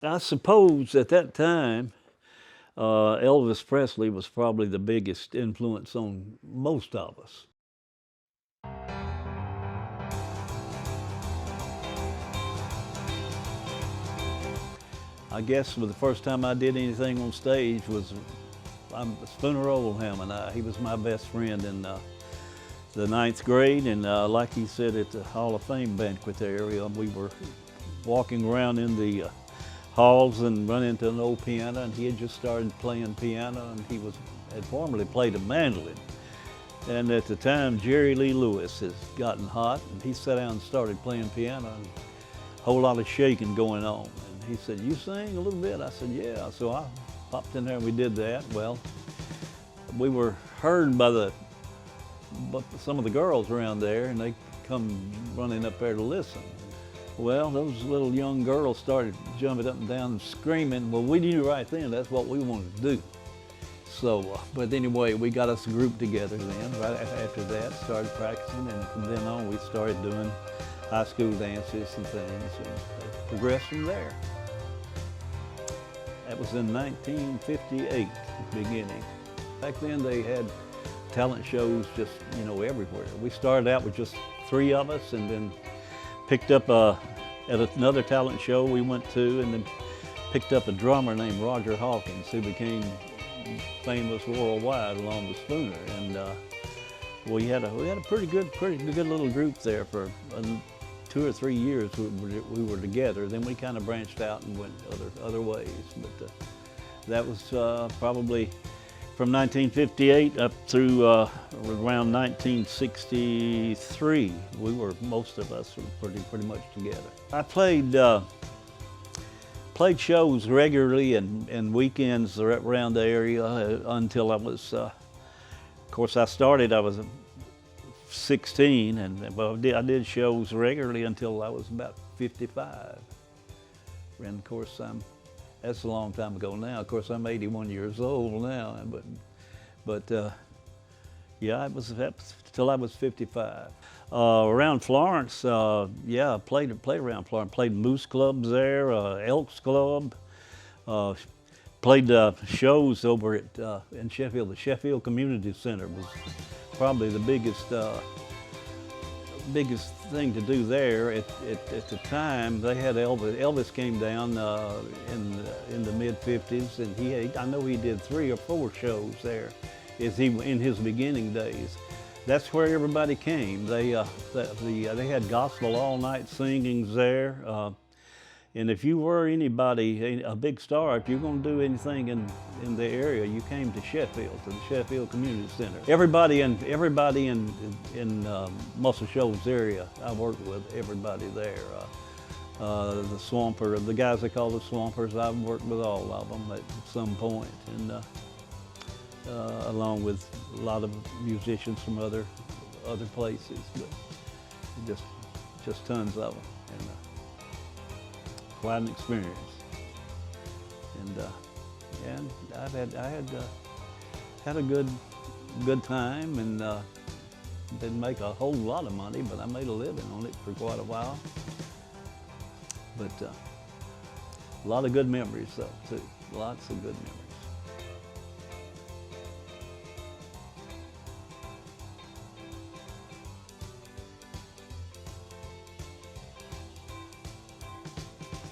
I suppose at that time, Elvis Presley was probably the biggest influence on most of us. I guess the first time I did anything on stage was Spooner Oldham, and he was my best friend in the ninth grade. And like he said, at the Hall of Fame banquet there, we were walking around in the halls and run into an old piano, and he had just started playing piano, and had formerly played a mandolin. And at the time, Jerry Lee Lewis has gotten hot, and he sat down and started playing piano, and a whole lot of shaking going on. And he said, "You sing a little bit?" I said, "Yeah." So I popped in there and we did that. Well, we were heard by some of the girls around there, and they come running up there to listen. Well, those little young girls started jumping up and down and screaming. Well, we knew right then that's what we wanted to do. So, but anyway, we got us a group together then. Right after that, started practicing, and from then on we started doing high school dances and things, and progressed from there. That was in 1958, beginning. Back then they had talent shows just, everywhere. We started out with just 3 of us, and then picked up at another talent show we went to, and then picked up a drummer named Roger Hawkins, who became famous worldwide along with Spooner. And we had a pretty good little group there for 2 or 3 years. We were together. Then we kind of branched out and went other ways. But that was probably from 1958 up through around 1963. Most of us were pretty much together. I played shows regularly and weekends around the area until I was, of course I was 16, and I did shows regularly until I was about 55. And of course that's a long time ago now. Of course I'm 81 years old now, but yeah, it was till I was 55. Around Florence, yeah, I played around Florence. Played Moose Clubs there, Elks Club. Played shows over in Sheffield. The Sheffield Community Center was probably the biggest thing to do there. At the time, they had Elvis. Elvis came down in the mid-50s, and I know he did 3 or 4 shows there in his beginning days. That's where everybody came. They had gospel all night singings there. And if you were anybody, a big star, if you're going to do anything in the area, you came to Sheffield, to the Sheffield Community Center. Everybody in Muscle Shoals area, I worked with everybody there. The Swamper, the guys they call the Swampers, I've worked with all of them at some point, and along with a lot of musicians from other places, but just tons of them. And, quite an experience, and I had a good time, and didn't make a whole lot of money, but I made a living on it for quite a while. But a lot of good memories though too, lots of good memories.